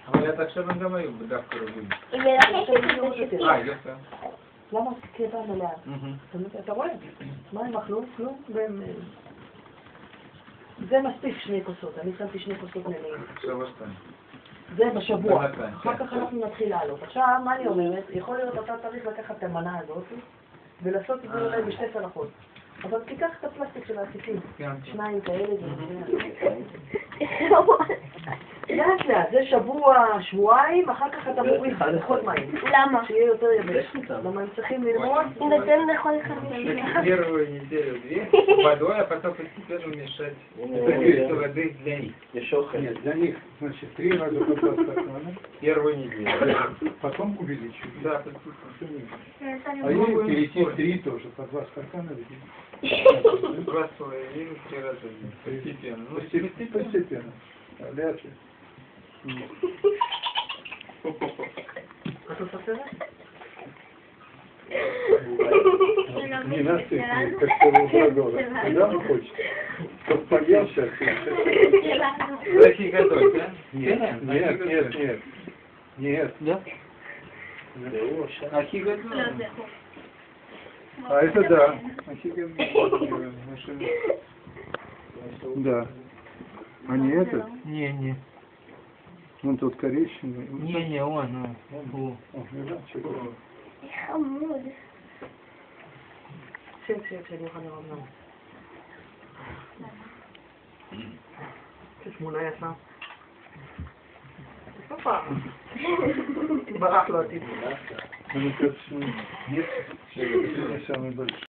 אבל את עכשיו הם גם היו דווקא רובים. יפה. למה קרבה מלאה? אתה רואה? מה הם אכלו? כלום? זה מספיק 2 כוסות, אני שמתי 2 כוסות מלאים. עכשיו השתיים. זה בשבוע, אחר כך אנחנו נתחיל לעלות. עכשיו, מה אני אומרת? יכול להיות אתה צריך לקחת את המנה הזאת ולעשות את זה אולי ב2 צלחות. אבל תיקח את הפלסטיק של העסיקים, 2 כאלה לאט לאט, זה שבוע, שבועיים, אחר כך אתה מוריד פחות מים. למה? שיהיה יותר יבש. למה הם צריכים ללמוד? נותן לכל אחד. Первую неделю-2 водой, а потом постепенно мешать воды для них. Нет, для них, значит, 3 раза по 2 стакана, Первую неделю. потом увеличивать. Да, постепенно. А и перейти 3 тоже, по 2 стакана выпить. 2,5, 3 раза в день. Постепенно. Ну, Постепенно. Вряд ли. אתה סופר? Не насыпь, как полугодовый. Когда вы хотите? Чтоб поелся. Такие готовить, да? Нет, нет, нет, нет. Нет. Ахи готовят. А это да. Да. А не этот? Не. Он тут коричневый. Не, он. חמוד. שם, שאני אוכל לראות לנו. תשמונה יפה. הופה. ברח לו הטיפול. Мне кажется, нет, самый большой.